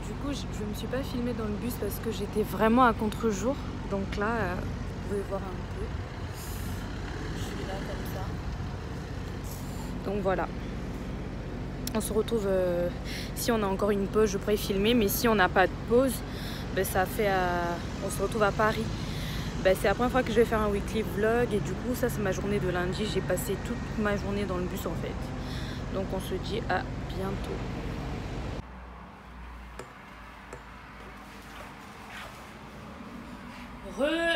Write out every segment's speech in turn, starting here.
Du coup, je me suis pas filmée dans le bus parce que j'étais vraiment à contre-jour. Donc là, vous pouvez voir un peu. Je suis là comme ça. Donc voilà. On se retrouve, si on a encore une pause, je pourrais filmer. Mais si on n'a pas de pause, ben, on se retrouve à Paris. Ben, c'est la première fois que je vais faire un weekly vlog. Et du coup, ça c'est ma journée de lundi. J'ai passé toute ma journée dans le bus en fait. Donc on se dit à bientôt.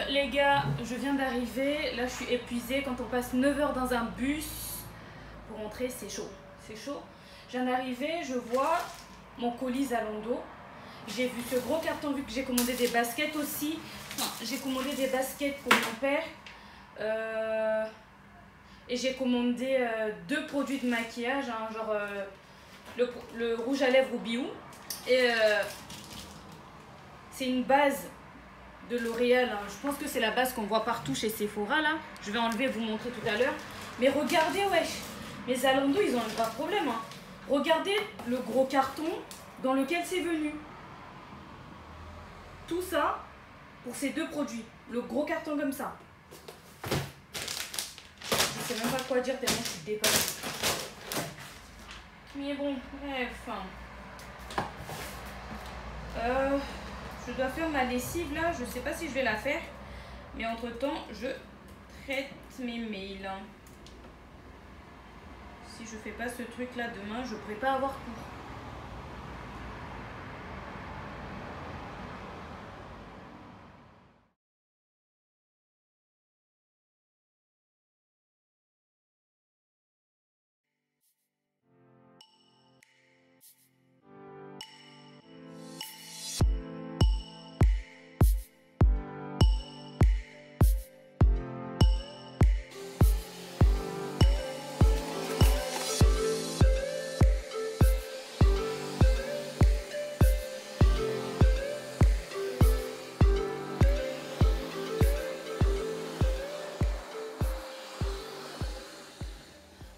Les gars, je viens d'arriver. Là, je suis épuisée. Quand on passe 9 heures dans un bus pour rentrer, c'est chaud. C'est chaud. Je viens d'arriver, je vois mon colis Zalando. J'ai vu ce gros carton, vu que j'ai commandé des baskets aussi. Enfin, j'ai commandé des baskets pour mon père. Et j'ai commandé 2 produits de maquillage, hein, genre le rouge à lèvres Rubiou. Et c'est une base de L'Oréal, hein. Je pense que c'est la base qu'on voit partout chez Sephora là. Je vais enlever et vous montrer tout à l'heure. Mais regardez, wesh, les Zalando ils ont un grave problème, hein. Regardez le gros carton dans lequel c'est venu. Tout ça pour ces 2 produits. Le gros carton comme ça. Je sais même pas quoi dire tellement je suis dépassée. Mais bon, bref. Je dois faire ma lessive là, je sais pas si je vais la faire. Mais entre temps, je traite mes mails. Si je fais pas ce truc là demain, je pourrais pas avoir cours.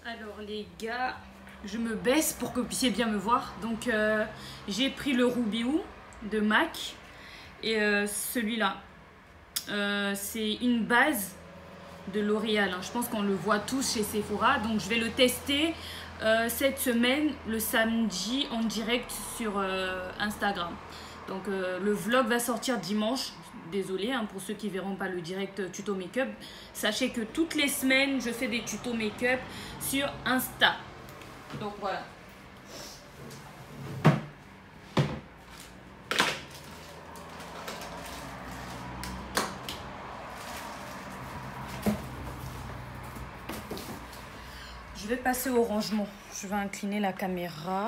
Alors les gars, je me baisse pour que vous puissiez bien me voir. Donc j'ai pris le Rubiou de MAC et celui-là. C'est une base de L'Oréal, hein. Je pense qu'on le voit tous chez Sephora. Donc je vais le tester cette semaine, le samedi, en direct sur Instagram. Donc le vlog va sortir dimanche. Désolée hein, pour ceux qui verront pas le direct tuto make-up. Sachez que toutes les semaines, je fais des tutos make-up sur Insta. Donc voilà. Je vais passer au rangement. Je vais incliner la caméra.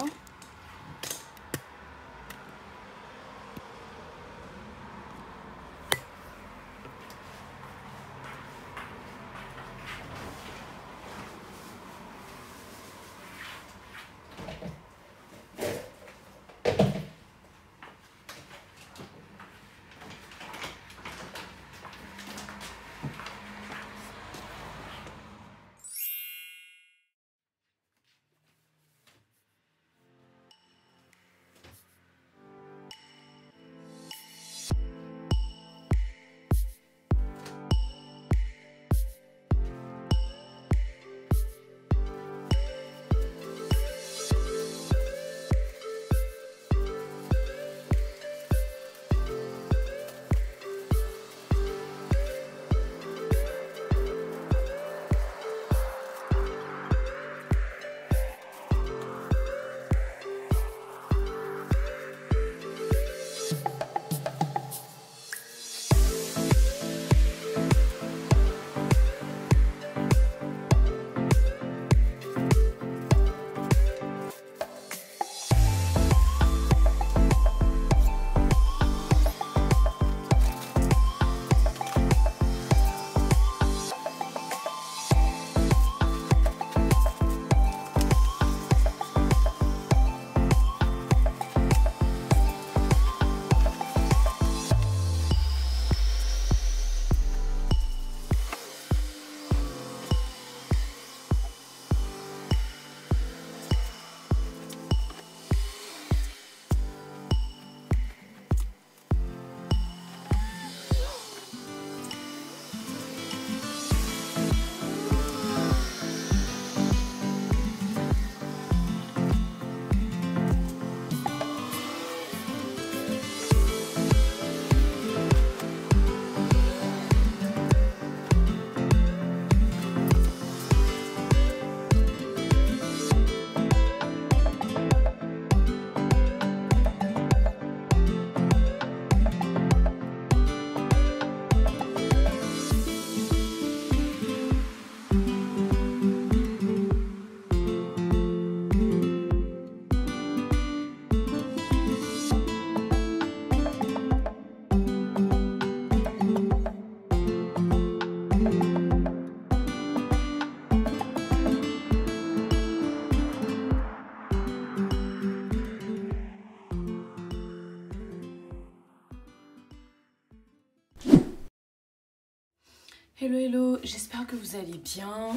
Hello hello, j'espère que vous allez bien.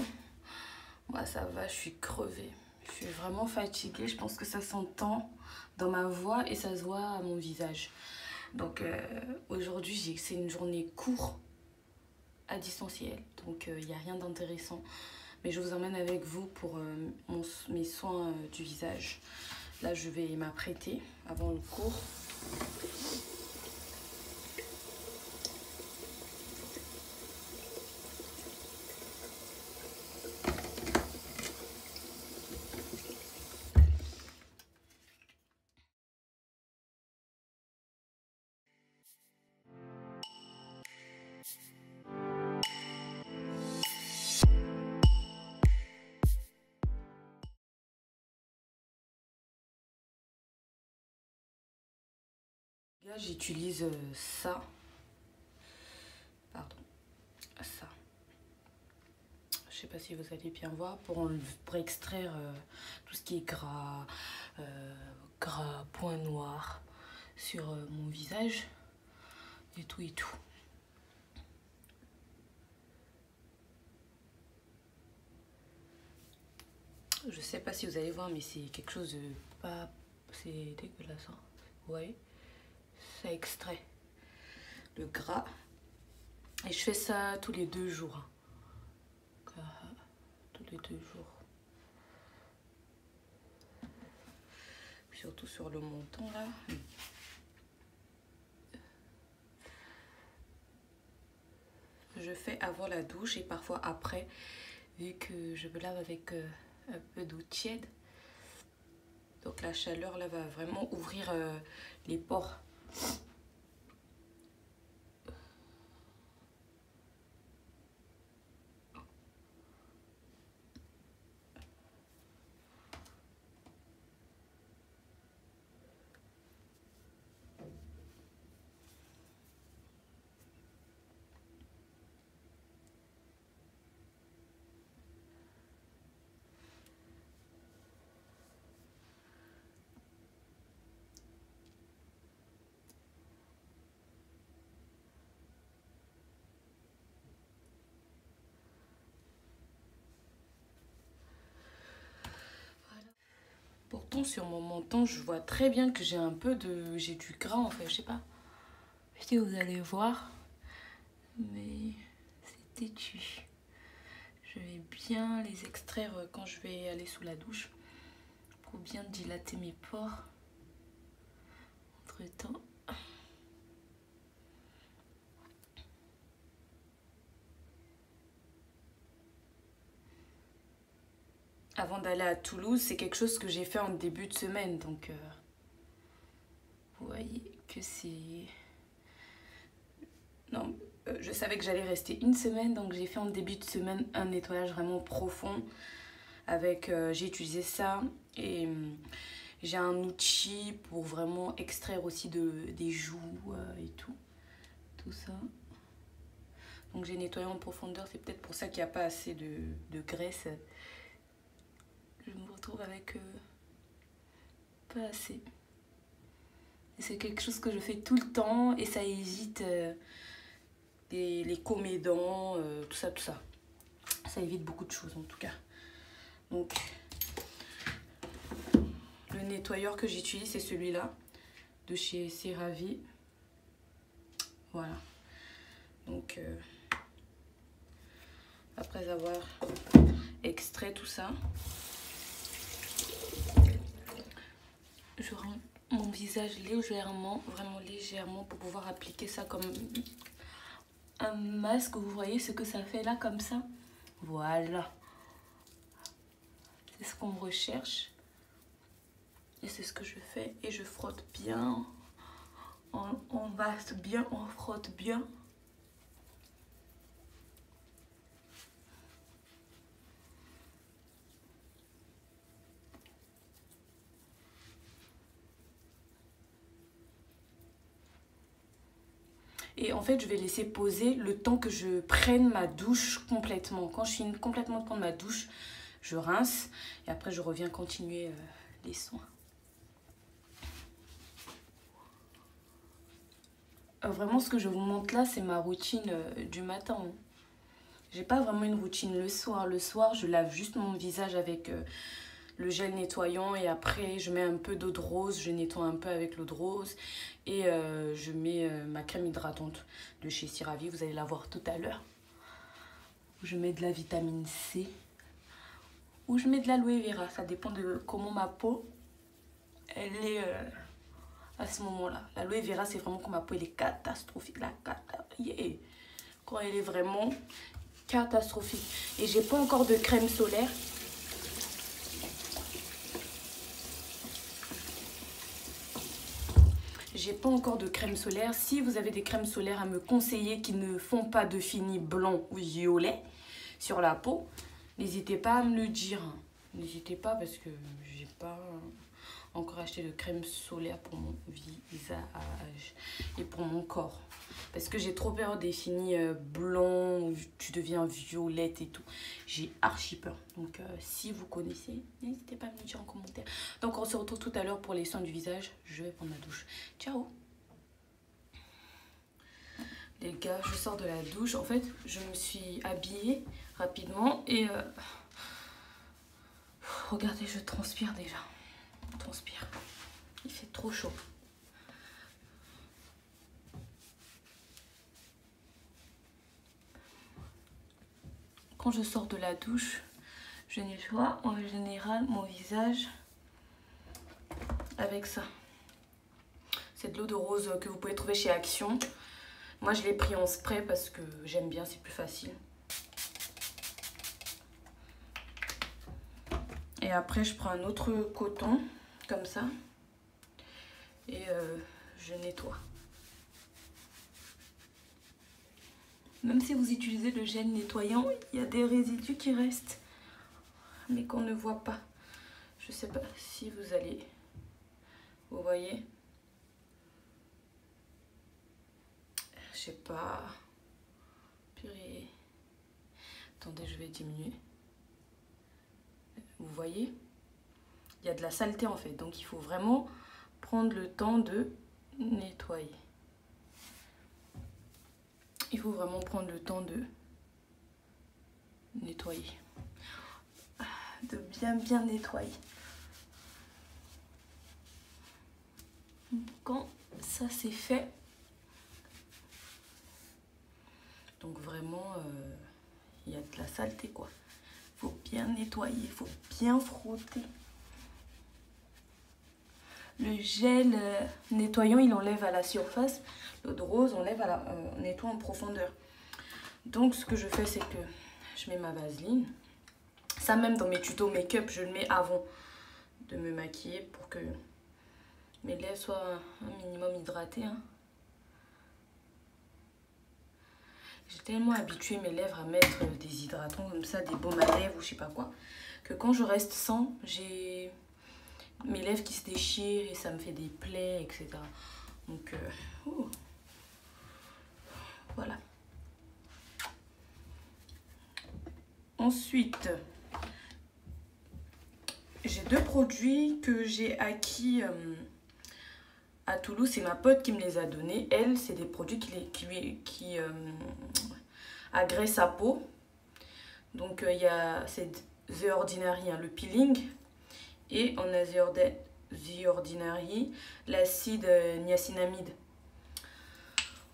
Moi ça va, je suis crevée. Je suis vraiment fatiguée, je pense que ça s'entend dans ma voix et ça se voit à mon visage. Donc aujourd'hui c'est une journée courte à distanciel, donc il n'y a rien d'intéressant. Mais je vous emmène avec vous pour mes soins du visage. Là je vais m'apprêter avant le cours. Là j'utilise ça. Pardon. Ça. Je sais pas si vous allez bien voir pour extraire tout ce qui est gras, points noirs sur mon visage et tout et tout. Je sais pas si vous allez voir, mais c'est quelque chose de pas, c'est dégueulasse. Hein. Vous voyez, ça extrait le gras et je fais ça tous les 2 jours. Tous les 2 jours. Surtout sur le menton là. Je fais avant la douche et parfois après, vu que je me lave avec un peu d'eau tiède. Donc la chaleur là va vraiment ouvrir les pores. Pourtant sur mon menton je vois très bien que j'ai un peu de... j'ai du gras en fait, je sais pas si vous allez voir, mais c'est têtu. Je vais bien les extraire quand je vais aller sous la douche pour bien dilater mes pores. Entre temps, avant d'aller à Toulouse, c'est quelque chose que j'ai fait en début de semaine, donc vous voyez que c'est... Non, je savais que j'allais rester 1 semaine, donc j'ai fait en début de semaine un nettoyage vraiment profond. Avec, j'ai utilisé ça et j'ai un outil pour vraiment extraire aussi des joues et tout ça. Donc j'ai nettoyé en profondeur, c'est peut-être pour ça qu'il n'y a pas assez de graisse. Je me retrouve avec pas assez. C'est quelque chose que je fais tout le temps et ça évite les comédons, tout ça, tout ça. Ça évite beaucoup de choses en tout cas. Donc, le nettoyeur que j'utilise, c'est celui-là, de chez CeraVe. Voilà. Donc, après avoir extrait tout ça, je rends mon visage légèrement, vraiment légèrement, pour pouvoir appliquer ça comme un masque. Vous voyez ce que ça fait là, comme ça? Voilà. C'est ce qu'on recherche. Et c'est ce que je fais. Et je frotte bien. On vaste bien, on frotte bien. Et en fait, je vais laisser poser le temps que je prenne ma douche complètement. Quand je finis complètement de prendre ma douche, je rince. Et après, je reviens continuer les soins. Vraiment, ce que je vous montre là, c'est ma routine du matin. J'ai pas vraiment une routine le soir. Le soir, je lave juste mon visage avec le gel nettoyant et après je mets un peu d'eau de rose, je nettoie un peu avec l'eau de rose et je mets ma crème hydratante de chez CeraVe, vous allez la voir tout à l'heure. Je mets de la vitamine C ou je mets de l'aloe vera, ça dépend de comment ma peau elle est à ce moment-là. L'aloe vera, c'est vraiment quand ma peau elle est catastrophique, yeah. Quand elle est vraiment catastrophique. Et j'ai pas encore de crème solaire. J'ai pas encore de crème solaire. Si vous avez des crèmes solaires à me conseiller qui ne font pas de fini blanc ou violet sur la peau, n'hésitez pas à me le dire. N'hésitez pas parce que j'ai pas encore acheté de crème solaire pour mon visage et pour mon corps. Parce que j'ai trop peur des finis blancs où tu deviens violette et tout. J'ai archi peur. Donc si vous connaissez, n'hésitez pas à me le dire en commentaire. Donc on se retrouve tout à l'heure pour les soins du visage. Je vais prendre ma douche. Ciao. Les gars, je sors de la douche. En fait, je me suis habillée rapidement et regardez, je transpire déjà. Je transpire. Il fait trop chaud. Quand je sors de la douche, je nettoie en général mon visage avec ça. C'est de l'eau de rose que vous pouvez trouver chez Action. Moi, je l'ai pris en spray parce que j'aime bien, c'est plus facile. Et après, je prends un autre coton, comme ça. Et je nettoie. Même si vous utilisez le gel nettoyant, il y a des résidus qui restent. Mais qu'on ne voit pas. Je sais pas si vous allez... Vous voyez? Je sais pas... Purée. Attendez, je vais diminuer. Vous voyez? Il y a de la saleté en fait. Donc il faut vraiment prendre le temps de nettoyer. Il faut vraiment prendre le temps de nettoyer. De bien nettoyer. Quand ça c'est fait, donc vraiment il y a de la saleté quoi. Il faut bien nettoyer, il faut bien frotter. Le gel nettoyant, il enlève à la surface. L'eau de rose enlève à la, nettoie en profondeur. Donc ce que je fais, c'est que je mets ma vaseline. Ça même dans mes tutos make-up, je le mets avant de me maquiller pour que mes lèvres soient un minimum hydratées. Hein. J'ai tellement habitué mes lèvres à mettre des hydratants comme ça, des baumes à lèvres ou je sais pas quoi, que quand je reste sans, j'ai mes lèvres qui se déchirent et ça me fait des plaies, etc. Donc, voilà. Ensuite, j'ai deux produits que j'ai acquis à Toulouse. C'est ma pote qui me les a donnés. Elle, c'est des produits qui agressent sa peau. Donc, il y a The Ordinary, hein, le peeling. Et on a The Ordinary, l'acide niacinamide.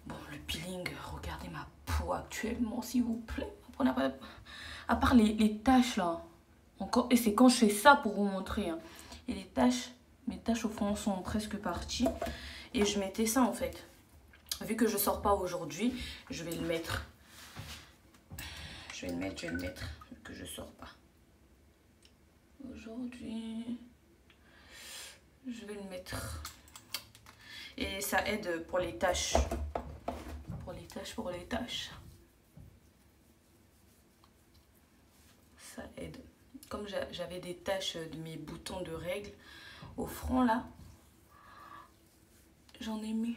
Bon, le peeling, regardez ma peau actuellement, s'il vous plaît. À part les taches là, encore, et c'est quand je fais ça pour vous montrer. Hein. Et les taches, mes taches au fond sont presque parties. Et je mettais ça en fait. Vu que je sors pas aujourd'hui, je vais le mettre. Je vais le mettre, vu que je sors pas. Aujourd'hui, je vais le mettre. Et ça aide pour les taches. Pour les taches. Ça aide. Comme j'avais des taches de mes boutons de règles au front là, j'en ai mis.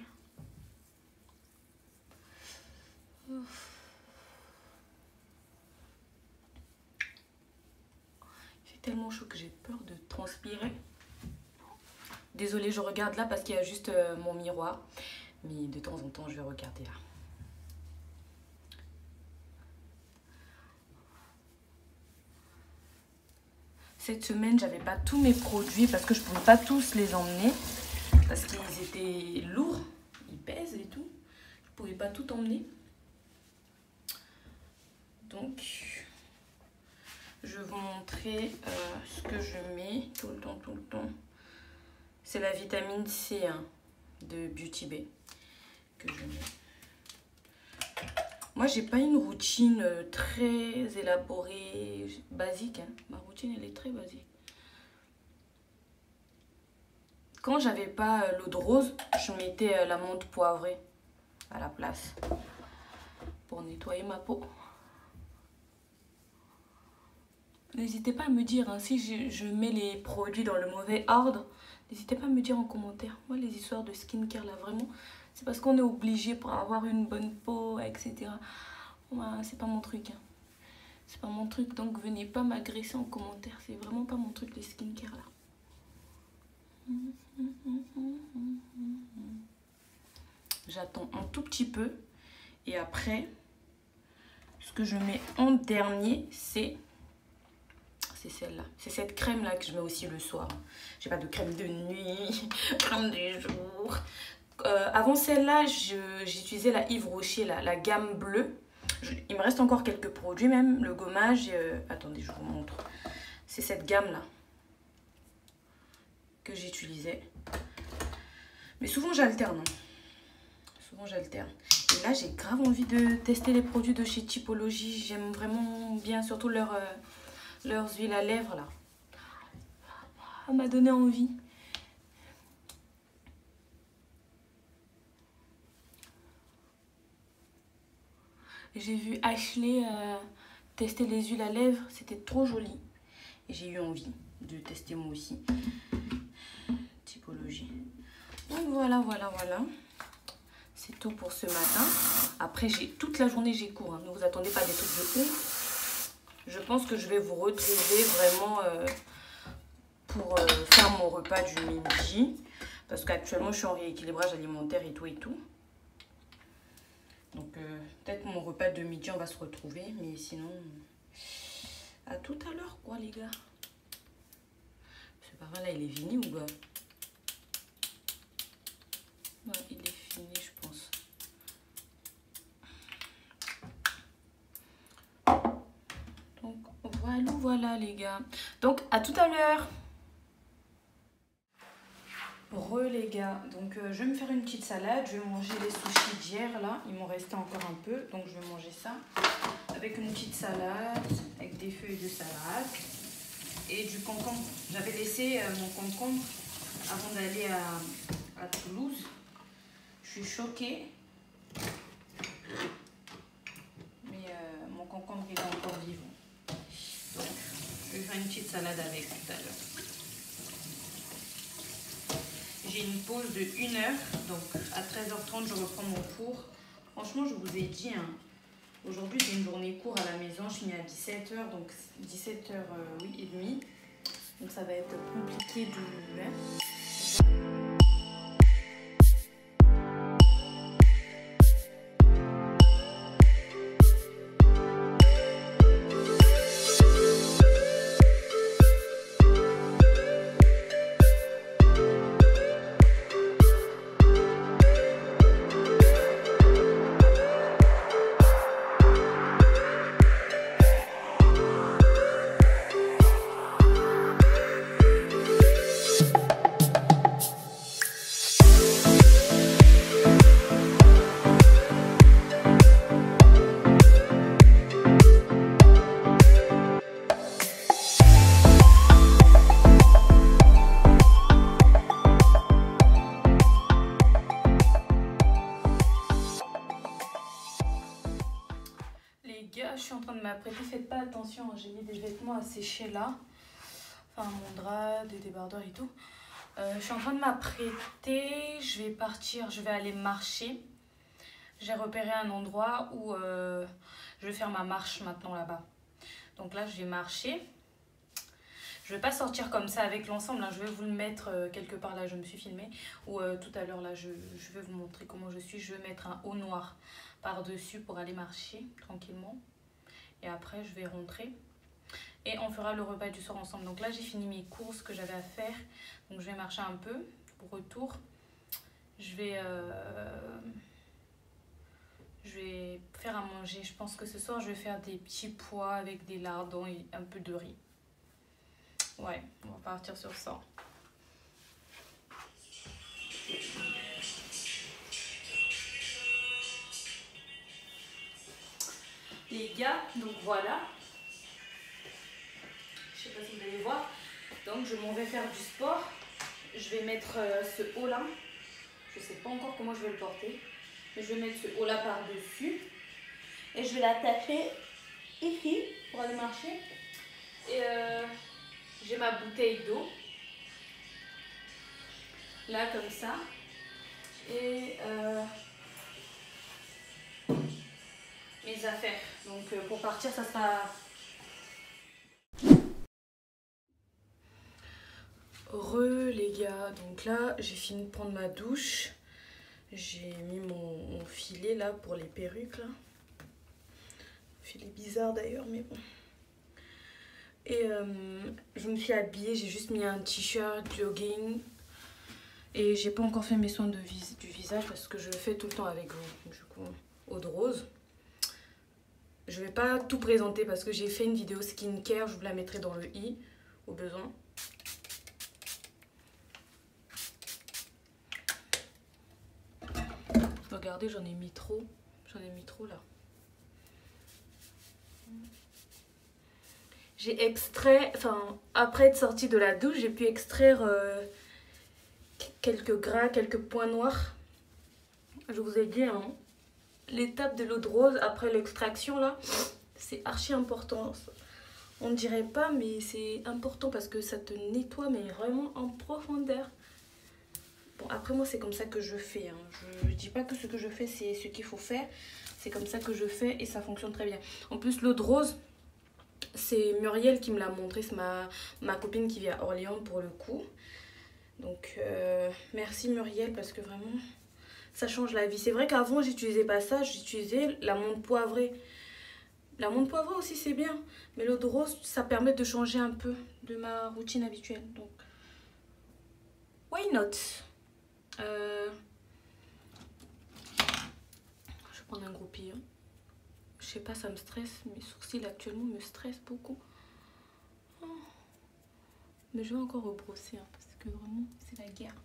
Ouf. Il fait tellement chaud que j'ai peur de transpirer. Désolée, je regarde là parce qu'il y a juste mon miroir. Mais de temps en temps, je vais regarder là. cette semaine, j'avais pas tous mes produits parce que je pouvais pas tous les emmener. Parce qu'ils étaient lourds, ils pèsent et tout. Je pouvais pas tout emmener. Donc, je vais vous montrer ce que je mets tout le temps. C'est la vitamine C hein, de Beauty Bay que je mets. Moi, j'ai pas une routine très élaborée, basique. Hein. Ma routine, elle est très basique. Quand j'avais pas l'eau de rose, je mettais la menthe poivrée à la place pour nettoyer ma peau. N'hésitez pas à me dire hein, si je mets les produits dans le mauvais ordre. N'hésitez pas à me dire en commentaire. Moi, les histoires de skincare, là, vraiment, c'est parce qu'on est obligé pour avoir une bonne peau, etc. Ouais, c'est pas mon truc. Hein. C'est pas mon truc, donc venez pas m'agresser en commentaire. C'est vraiment pas mon truc, les skincare, là. J'attends un tout petit peu. Et après, ce que je mets en dernier, c'est celle-là. C'est cette crème-là que je mets aussi le soir. J'ai pas de crème de nuit, crème du jour. Avant celle-là, j'utilisais la Yves Rocher, la gamme bleue. Il me reste encore quelques produits, même le gommage. Attendez, je vous montre. C'est cette gamme-là que j'utilisais. Mais souvent, j'alterne. Souvent, j'alterne. Et là, j'ai grave envie de tester les produits de chez Typologie. J'aime vraiment bien, surtout leurs huiles à lèvres, là. Ça m'a donné envie. J'ai vu Ashley tester les huiles à lèvres. C'était trop joli. Et j'ai eu envie de tester moi aussi. Typologie. Donc voilà. C'est tout pour ce matin. Après, toute la journée, j'ai cours. Hein. Ne vous attendez pas à des trucs de ouf. Je pense que je vais vous retrouver vraiment pour faire mon repas du midi. Parce qu'actuellement, je suis en rééquilibrage alimentaire et tout. Donc, peut-être mon repas de midi, on va se retrouver. Mais sinon, à tout à l'heure, quoi, les gars. C'est pas vrai, là, il est fini ou quoi? Ouais, il est fini, je pense. Donc, voilà, les gars. Donc, à tout à l'heure. Les gars, donc je vais me faire une petite salade. Je vais manger les sushis d'hier là, il m'en restait encore un peu, donc je vais manger ça avec une petite salade, avec des feuilles de salade et du concombre. J'avais laissé mon concombre avant d'aller à Toulouse. Je suis choquée, mais mon concombre il est encore vivant. Donc je vais faire une petite salade avec tout à l'heure. J'ai une pause de 1 heure, donc à 13h30 je reprends mon cours. Franchement, je vous ai dit, hein, aujourd'hui j'ai une journée court à la maison, je finis à 17h, donc 17h oui, et demie. Donc ça va être compliqué de... Hein. Je suis en train de m'apprêter, faites pas attention, j'ai mis des vêtements à sécher là, enfin mon drap, des débardeurs et tout. Je suis en train de m'apprêter, je vais partir, je vais aller marcher. J'ai repéré un endroit où je vais faire ma marche maintenant là-bas. Donc là je vais marcher. Je vais pas sortir comme ça avec l'ensemble, hein. Je vais vous le mettre quelque part là, je me suis filmée. Ou tout à l'heure là, je vais vous montrer comment je suis. Je vais mettre un haut noir par-dessus pour aller marcher tranquillement. Et après je vais rentrer. et on fera le repas du soir ensemble. Donc là j'ai fini mes courses que j'avais à faire, donc je vais marcher un peu. Au retour je vais faire à manger. Je pense que ce soir je vais faire des petits pois avec des lardons et un peu de riz. Ouais, on va partir sur ça. Les gars, donc voilà. Je sais pas si vous allez voir. Donc je m'en vais faire du sport. Je vais mettre ce haut là. Je sais pas encore comment je vais le porter. Mais je vais mettre ce haut là par dessus. Et je vais l'attacher ici pour aller marcher. Et j'ai ma bouteille d'eau. Là comme ça. Et mes affaires. Donc pour partir ça sera... Les gars, donc là j'ai fini de prendre ma douche. J'ai mis mon filet là pour les perruques là. Filet bizarre d'ailleurs mais bon. Et je me suis habillée, j'ai juste mis un t-shirt, jogging. Et j'ai pas encore fait mes soins du visage parce que je le fais tout le temps avec vous. Du coup, eau de rose. Je vais pas tout présenter parce que j'ai fait une vidéo skincare, je vous la mettrai dans le i au besoin. Regardez, j'en ai mis trop là. J'ai extrait, enfin après être sortie de la douche, j'ai pu extraire quelques gras, quelques points noirs. Je vous ai dit, hein, l'étape de l'eau de rose après l'extraction là, c'est archi important. On ne dirait pas, mais c'est important parce que ça te nettoie, mais vraiment en profondeur. Bon, après moi c'est comme ça que je fais, hein. Je dis pas que ce que je fais c'est ce qu'il faut faire. C'est comme ça que je fais et ça fonctionne très bien. En plus l'eau de rose, c'est Muriel qui me l'a montré, c'est ma copine qui vit à Orléans pour le coup. Donc merci Muriel parce que vraiment ça change la vie. C'est vrai qu'avant j'utilisais pas ça, j'utilisais la menthe poivrée. La menthe poivrée aussi c'est bien, mais l'eau de rose ça permet de changer un peu de ma routine habituelle. Donc why not? Je vais prendre un gros pillon. Je sais pas, ça me stresse. Mes sourcils actuellement me stressent beaucoup. Oh. Mais je vais encore rebrosser hein, parce que vraiment c'est la guerre.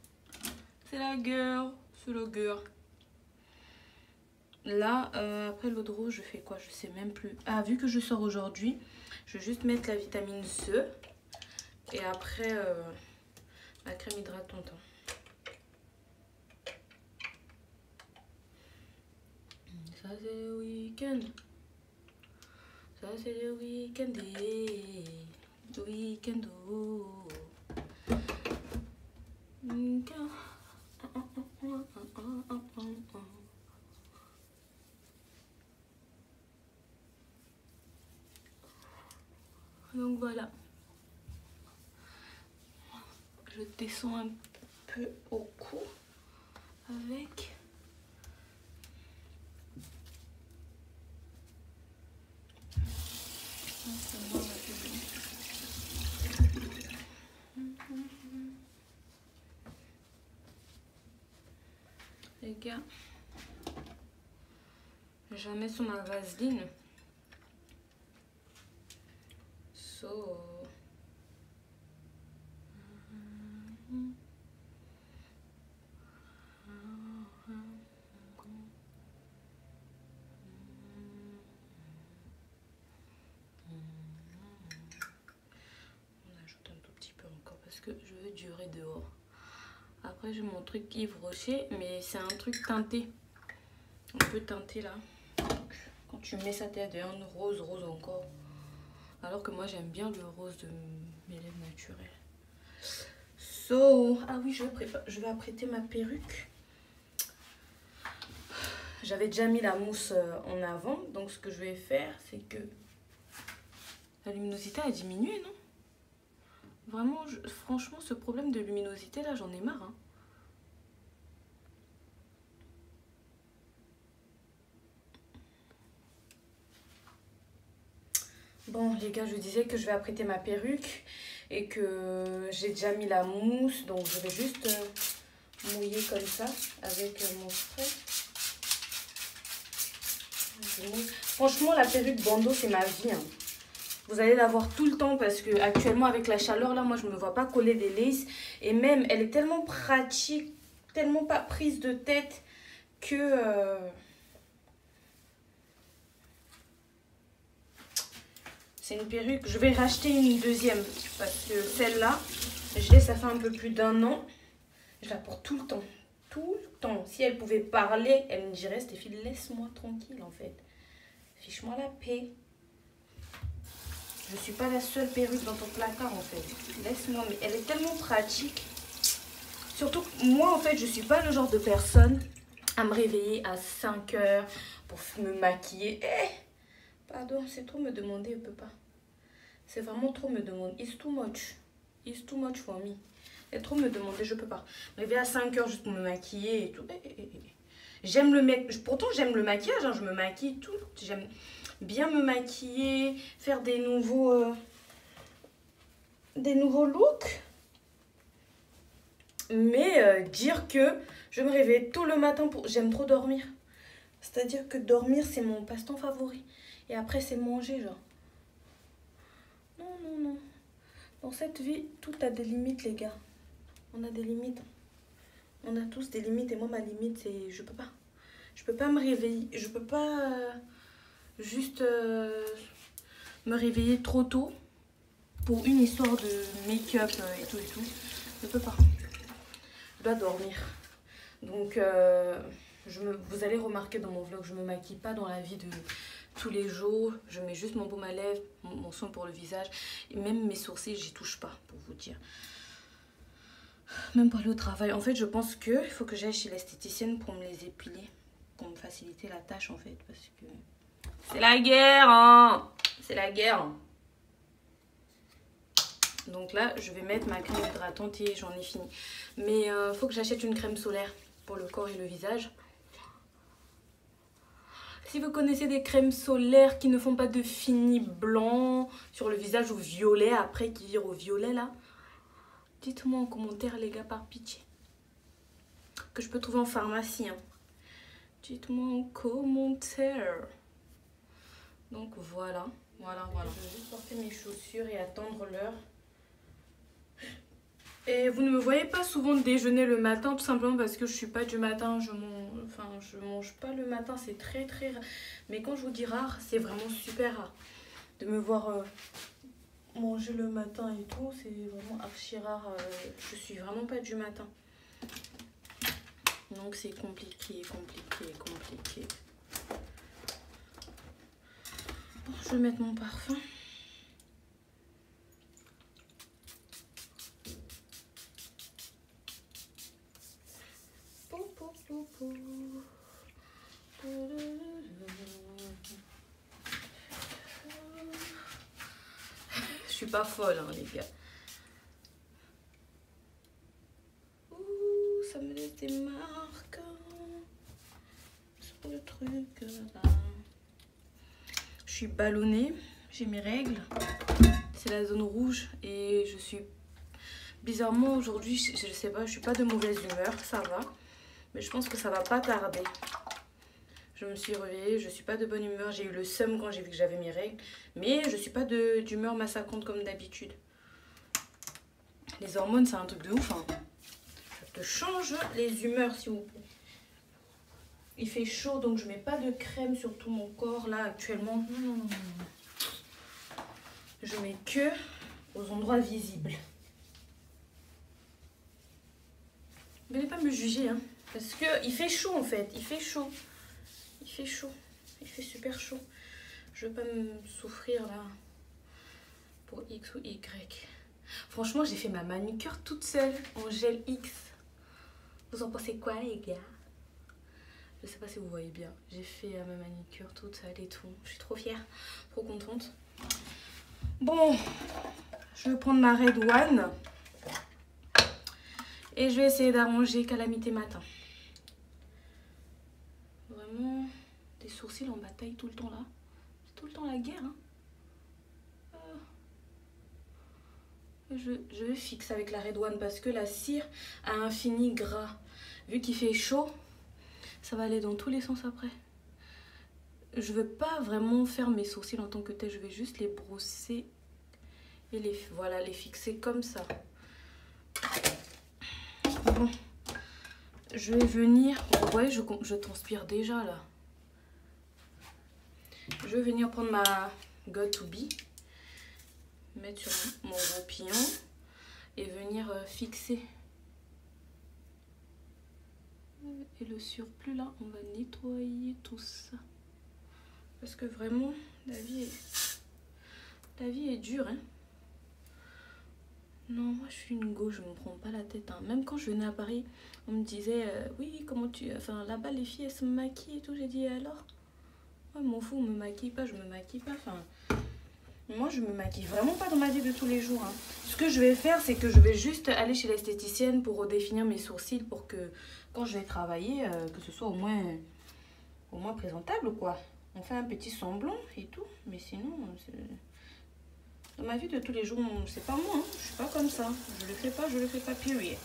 C'est la guerre. C'est la guerre. Là, après l'eau de rose, je fais quoi? Je sais même plus. Ah, vu que je sors aujourd'hui, je vais juste mettre la vitamine C. Et après, la crème hydratante. Ça c'est le week-end. Ça c'est le week-end. Le week-end. Oh. Donc voilà. Je descends un peu au cou avec... Les gars, jamais sur ma vaseline. So... On ajoute un tout petit peu encore parce que je veux durer dehors. Après j'ai mon truc Yves Rocher, mais c'est un truc teinté. Un peu teinté là. Donc, quand tu mets ça t'es un rose encore. Alors que moi j'aime bien le rose de mes lèvres naturelles. So, ah oui, je vais apprêter ma perruque. J'avais déjà mis la mousse en avant. Donc ce que je vais faire, c'est que la luminosité a diminué, non? Vraiment, franchement, ce problème de luminosité là, j'en ai marre. Hein. Bon les gars, je disais que je vais apprêter ma perruque et que j'ai déjà mis la mousse, donc je vais juste mouiller comme ça avec mon spray. Franchement la perruque bandeau c'est ma vie, hein. Vous allez la voir tout le temps parce que actuellement avec la chaleur là, moi je me vois pas coller des laces. Et même elle est tellement pratique, tellement pas prise de tête que... c'est une perruque. Je vais racheter une deuxième parce que celle-là, je l'ai, ça fait un peu plus d'un an. Je la porte tout le temps. Tout le temps. Si elle pouvait parler, elle me dirait, Stéphie, laisse-moi tranquille en fait. Fiche-moi la paix. Je suis pas la seule perruque dans ton placard en fait. Laisse-moi, mais elle est tellement pratique. Surtout que moi en fait, je suis pas le genre de personne à me réveiller à 5 heures pour me maquiller. Pardon, c'est trop me demander, je peux pas. C'est vraiment trop me demander. It's too much. It's too much for me. C'est trop me demander, je peux pas. Me réveiller à 5 heures juste pour me maquiller et tout. J'aime le mec. Pourtant, j'aime le maquillage, hein, je me maquille tout. J'aime bien me maquiller, faire des nouveaux looks. Mais dire que je me réveille tôt le matin pour... J'aime trop dormir. C'est-à-dire que dormir, c'est mon passe-temps favori. Et après, c'est manger, genre. Non, non, non. Dans cette vie, tout a des limites, les gars. On a des limites. On a tous des limites. Et moi, ma limite, c'est... Je peux pas. Je peux pas me réveiller. Je peux pas juste me réveiller trop tôt pour une histoire de make-up et tout et tout. Je peux pas. Je dois dormir. Donc, vous allez remarquer dans mon vlog, je me maquille pas dans la vie de tous les jours. Je mets juste mon baume à lèvres, mon soin pour le visage. Et même mes sourcils, j'y touche pas, pour vous dire. Même pour aller au travail. En fait, je pense qu'il faut que j'aille chez l'esthéticienne pour me les épiler. Pour me faciliter la tâche, en fait. Parce que c'est la guerre, hein. C'est la guerre. Donc là, je vais mettre ma crème hydratante et j'en ai fini. Mais faut que j'achète une crème solaire pour le corps et le visage. Si vous connaissez des crèmes solaires qui ne font pas de fini blanc sur le visage ou violet, après qui vire au violet là, dites-moi en commentaire les gars, par pitié. Que je peux trouver en pharmacie, hein. Dites-moi en commentaire. Donc voilà. Je vais juste porter mes chaussures et attendre l'heure. Et vous ne me voyez pas souvent déjeuner le matin, tout simplement parce que je suis pas du matin. Je mange pas le matin, c'est très très rare. Mais quand je vous dis rare, c'est vraiment super rare. De me voir manger le matin et tout, c'est vraiment archi rare. Je suis vraiment pas du matin. Donc c'est compliqué. Bon, je vais mettre mon parfum. Je suis pas folle, hein, les gars. Ouh, ça me laisse des marques sur le truc là. Je suis ballonnée, j'ai mes règles. C'est la zone rouge et je suis bizarrement aujourd'hui, je sais pas, je suis pas de mauvaise humeur, ça va. Mais je pense que ça va pas tarder. Je me suis réveillée, je suis pas de bonne humeur. J'ai eu le seum quand j'ai vu que j'avais mes règles. Mais je suis pas d'humeur massacrante comme d'habitude. Les hormones, c'est un truc de ouf, hein. Ça te change les humeurs, s'il vous plaît. Il fait chaud, donc je mets pas de crème sur tout mon corps, là, actuellement. Non. Je mets que aux endroits visibles. Venez pas me juger, hein. Parce qu'il fait chaud, en fait. Il fait chaud. Il fait super chaud. Je veux pas me souffrir, là. Pour X ou Y. Franchement, j'ai fait ma manicure toute seule en gel X. Vous en pensez quoi, les gars? Je sais pas si vous voyez bien. J'ai fait ma manicure toute seule et tout. Je suis trop fière, trop contente. Bon, je vais prendre ma Red One. Et je vais essayer d'arranger Calamité matin. Vraiment, des sourcils en bataille tout le temps là. C'est tout le temps la guerre, hein. je vais fixer avec la Red One parce que la cire a un fini gras. Vu qu'il fait chaud, ça va aller dans tous les sens après. Je veux pas vraiment faire mes sourcils en tant que tel, je vais juste les brosser et les fixer comme ça. Bon, je vais venir, vous voyez, je transpire déjà là. Je vais venir prendre ma Got2b, mettre sur mon gros pignon et venir fixer. Et le surplus là, on va nettoyer tout ça. Parce que vraiment, la vie est dure, hein. Non, moi je suis une go, je me prends pas la tête, hein. Même quand je venais à Paris, on me disait, oui, comment tu... Enfin, là-bas, les filles, elles se maquillent et tout. J'ai dit, alors? Ouais, m'en fous, on me maquille pas, je me maquille pas. Enfin, moi, je me maquille vraiment pas dans ma vie de tous les jours, hein. Ce que je vais faire, c'est que je vais juste aller chez l'esthéticienne pour redéfinir mes sourcils pour que, quand je vais travailler, que ce soit au moins présentable, quoi. On fait un petit semblant et tout, mais sinon, dans ma vie de tous les jours, c'est pas moi, hein. Je suis pas comme ça. Je le fais pas, period.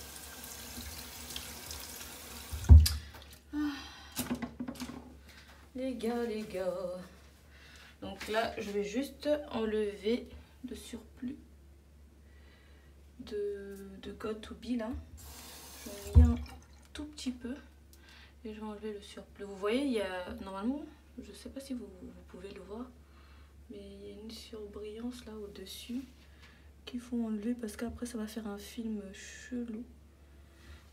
Ah. Les gars. Donc là, je vais juste enlever le surplus de Got2b là. Je vais un tout petit peu et je vais enlever le surplus. Vous voyez, il y a normalement... Je sais pas si vous pouvez le voir, mais il y a une surbrillance là au-dessus qu'il faut enlever parce qu'après ça va faire un film chelou.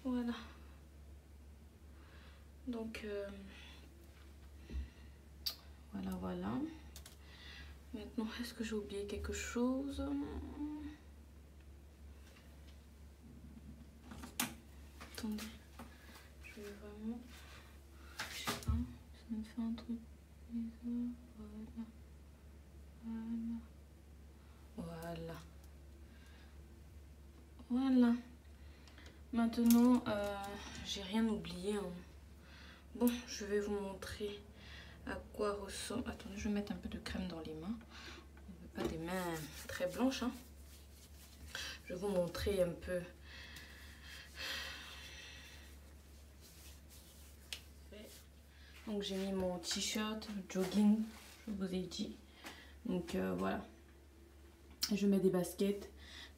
Voilà. Donc, voilà. Maintenant, est-ce que j'ai oublié quelque chose? Attendez. Je vais vraiment... Je sais pas, ça me fait un truc. Voilà. Maintenant, j'ai rien oublié, hein. Bon, je vais vous montrer à quoi ressemble. Attendez, je vais mettre un peu de crème dans les mains. On ne veut pas des mains très blanches, hein. Je vais vous montrer un peu. Donc j'ai mis mon t-shirt jogging, je vous ai dit. Donc voilà. Je mets des baskets,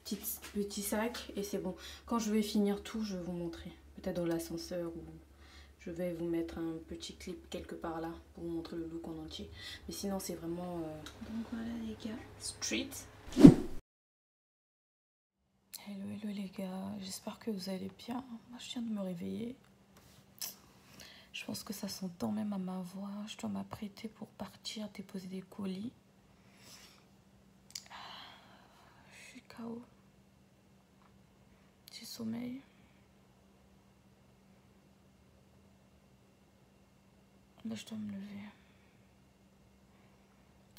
petit sac et c'est bon. Quand je vais finir tout, je vais vous montrer. Peut-être dans l'ascenseur ou je vais vous mettre un petit clip quelque part là pour vous montrer le look en entier. Mais sinon c'est vraiment... Donc voilà les gars, street. Hello les gars, j'espère que vous allez bien. Moi je viens de me réveiller. Je pense que ça s'entend même à ma voix. Je dois m'apprêter pour partir, déposer des colis. Je suis KO. J'ai sommeil. Là, je dois me lever.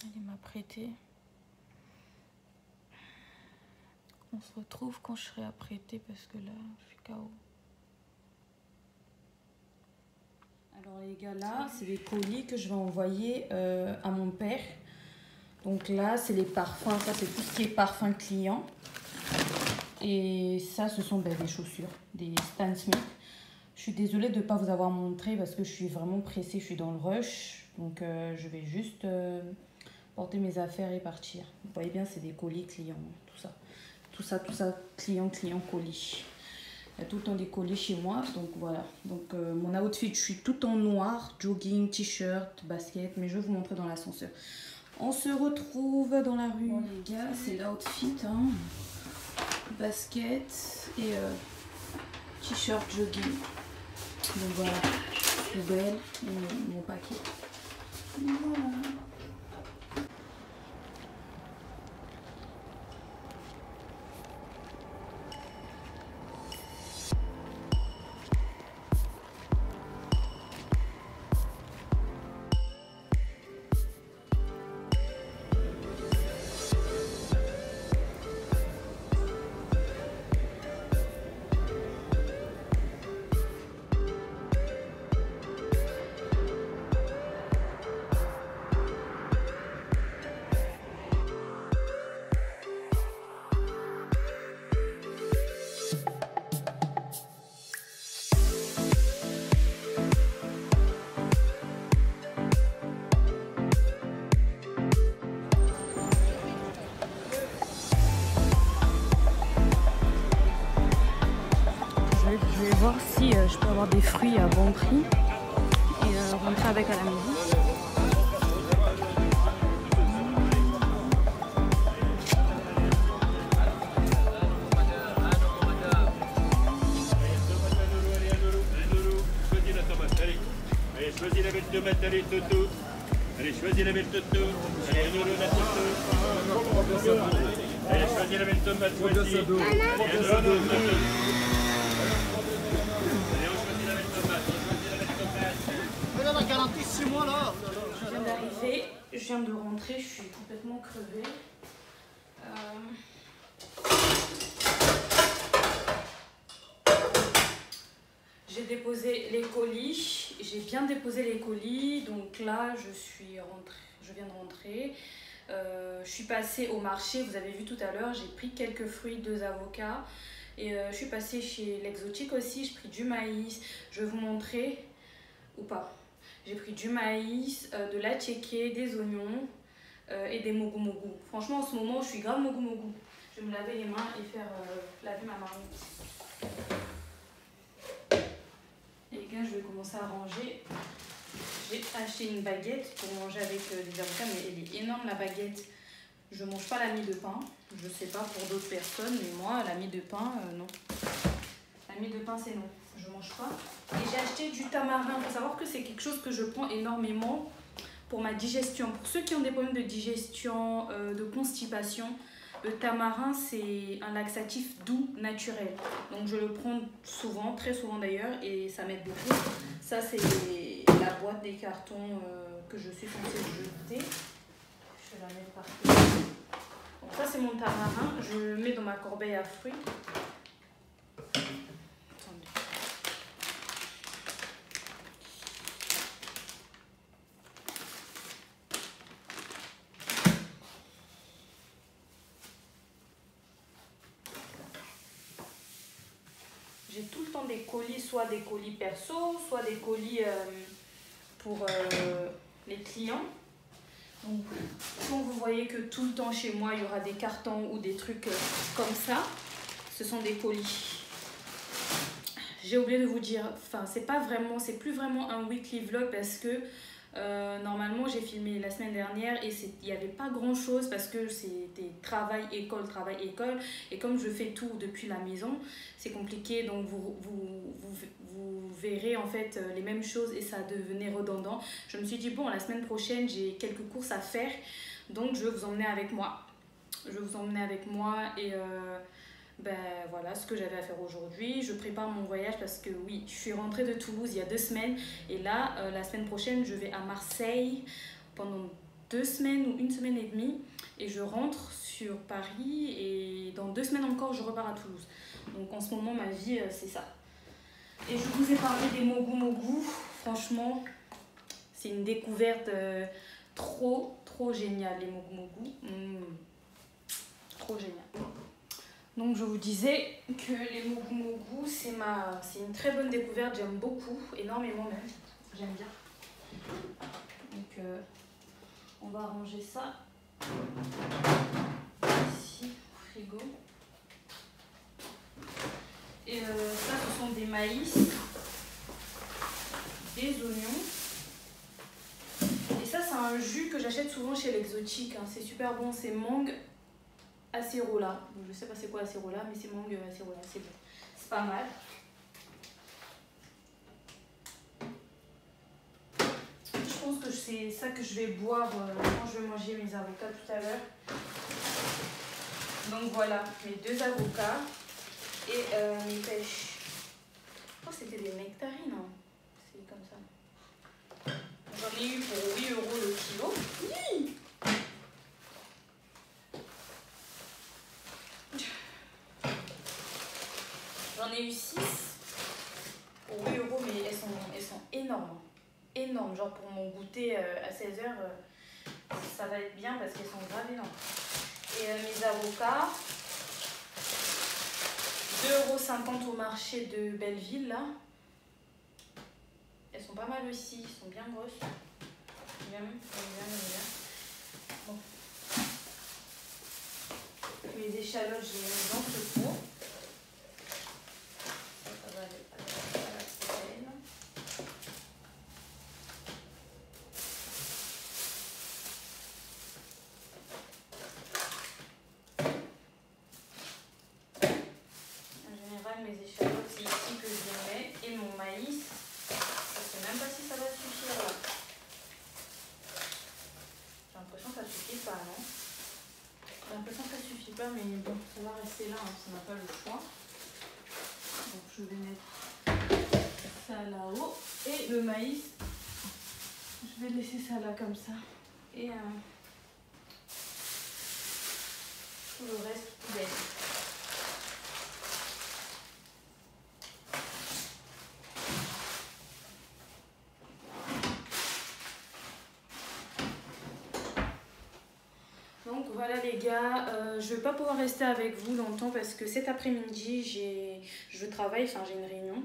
Aller m'apprêter. On se retrouve quand je serai apprêtée parce que là, je suis KO. Alors les gars, là, c'est les colis que je vais envoyer à mon père. Donc là, c'est les parfums. Ça, c'est tout ce qui est parfum client. Et ça, ce sont des chaussures, des Stan Smith. Je suis désolée de ne pas vous avoir montré parce que je suis vraiment pressée, je suis dans le rush. Donc je vais juste porter mes affaires et partir. Vous voyez bien, c'est des colis clients, tout ça. Tout ça, client, colis. Il y a tout le temps des colis chez moi, donc voilà. Donc mon outfit, je suis tout en noir, jogging, t-shirt, basket, mais je vais vous montrer dans l'ascenseur. On se retrouve dans la rue. Bon les gars, c'est l'outfit, hein. Basket et t-shirt jogging. Donc voilà, poubelle et mon paquet. Voilà. je peux avoir des fruits à bon prix et rentrer avec à la maison. Allez, choisis la belle tomate, allez, Toto. Allez, choisis la belle Toto. Allez, Nolo, la Toto. Allez, choisis la belle tomate, choisis. Allez, Nolo, Toto. Allez, on choisit la belle tomate, on choisit la belle tomate. Mais là, la garantie 6 mois, là. Je viens d'arriver, je viens de rentrer, je suis complètement crevée. J'ai déposé les colis, j'ai bien déposé les colis, donc là je viens de rentrer. Je suis passée au marché, vous avez vu tout à l'heure, j'ai pris quelques fruits, 2 avocats. Et je suis passée chez l'Exotique aussi, j'ai pris du maïs, je vais vous montrer, ou pas. J'ai pris du maïs, de la tchéké, des oignons et des mogu mogu. Franchement en ce moment je suis grave mogu mogu. Je vais me laver les mains et faire laver ma marmite. Et les gars, je vais commencer à ranger. J'ai acheté une baguette pour manger avec des avocats, mais elle est énorme la baguette. Je mange pas la mie de pain. Je sais pas pour d'autres personnes, mais moi, la mie de pain, non. La mie de pain, c'est non. Je mange pas. Et j'ai acheté du tamarin. Il faut savoir que c'est quelque chose que je prends énormément pour ma digestion. Pour ceux qui ont des problèmes de digestion, de constipation, le tamarin, c'est un laxatif doux, naturel. Donc je le prends souvent, très souvent d'ailleurs, et ça m'aide beaucoup. Ça, c'est la boîte des cartons que je suis censée jeter. Je vais la mettre par ici. Donc ça, c'est mon tamarin. Je le mets dans ma corbeille à fruits. J'ai tout le temps des colis, soit des colis perso, soit des colis pour les clients. Donc, quand vous voyez que tout le temps chez moi, il y aura des cartons ou des trucs comme ça, ce sont des colis. J'ai oublié de vous dire, enfin, c'est plus vraiment un weekly vlog parce que normalement, j'ai filmé la semaine dernière et il n'y avait pas grand chose parce que c'était travail, école. Et comme je fais tout depuis la maison, c'est compliqué. Donc, vous verrez en fait les mêmes choses et ça devenait redondant. Je me suis dit, bon, la semaine prochaine, j'ai quelques courses à faire. Donc, je vais vous emmener avec moi. Et ben voilà ce que j'avais à faire aujourd'hui. Je prépare mon voyage parce que oui, je suis rentrée de Toulouse il y a 2 semaines et là la semaine prochaine je vais à Marseille pendant 2 semaines ou 1 semaine et demie et je rentre sur Paris et dans 2 semaines encore je repars à Toulouse. Donc en ce moment ma vie c'est ça. Et je vous ai parlé des mogu mogu. Franchement c'est une découverte trop géniale les mogu mogu. Trop génial. Donc je vous disais que les mogu mogu, c'est une très bonne découverte, j'aime beaucoup, énormément même, j'aime bien. Donc on va ranger ça ici au frigo. Et ça ce sont des maïs, des oignons. Et ça c'est un jus que j'achète souvent chez l'Exotique, hein. C'est super bon, c'est mangue acerola. Je sais pas c'est quoi acerola, mais c'est mangue acerola, c'est bon. C'est pas mal. Je pense que c'est ça que je vais boire quand je vais manger mes avocats tout à l'heure. Donc voilà, mes 2 avocats et mes pêches. Je crois que c'était des nectarines, hein. C'est comme ça. J'en ai eu pour 8 € le kilo. Oui. J'en ai eu 6 pour 8 €, mais elles sont énormes. Énormes. Genre pour mon goûter à 16 h, ça va être bien parce qu'elles sont grave énormes. Et mes avocats, 2,50 € au marché de Belleville là. Elles sont pas mal aussi, elles sont bien grosses. Bien. Bon. Mes échalotes, je les mets dans ce pot. Ça va aller à la mais bon, ça va rester là, hein, ça n'a pas le choix. Donc je vais mettre ça là-haut. Et le maïs, je vais laisser ça là comme ça. Et tout le reste poubelle. Donc voilà les gars, je vais pas pouvoir rester avec vous longtemps parce que cet après-midi je travaille, enfin j'ai une réunion.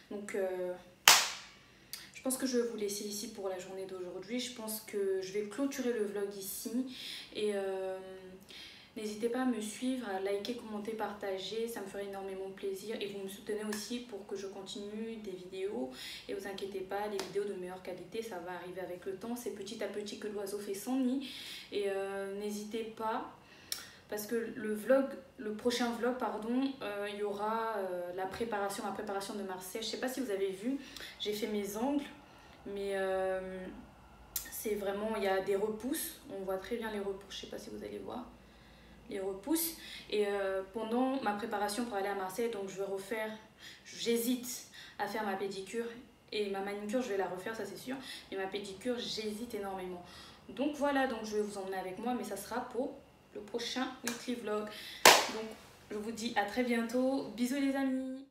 Donc je pense que je vais vous laisser ici pour la journée d'aujourd'hui. Je pense que je vais clôturer le vlog ici. Et n'hésitez pas à me suivre, à liker, commenter, partager. Ça me ferait énormément plaisir. Et vous me soutenez aussi pour que je continue des vidéos. Et vous inquiétez pas, les vidéos de meilleure qualité, ça va arriver avec le temps. C'est petit à petit que l'oiseau fait son nid. Et n'hésitez pas, parce que le prochain vlog, pardon, il y aura la préparation de Marseille. Je sais pas si vous avez vu, j'ai fait mes ongles, mais c'est vraiment, il y a des repousses, on voit très bien les repousses, je sais pas si vous allez voir les repousses. Et pendant ma préparation pour aller à Marseille, donc j'hésite à faire ma pédicure, et ma manucure je vais la refaire, ça c'est sûr, mais ma pédicure j'hésite énormément. Donc voilà, donc je vais vous emmener avec moi, mais ça sera pour le prochain weekly vlog. Donc je vous dis à très bientôt, bisous les amis.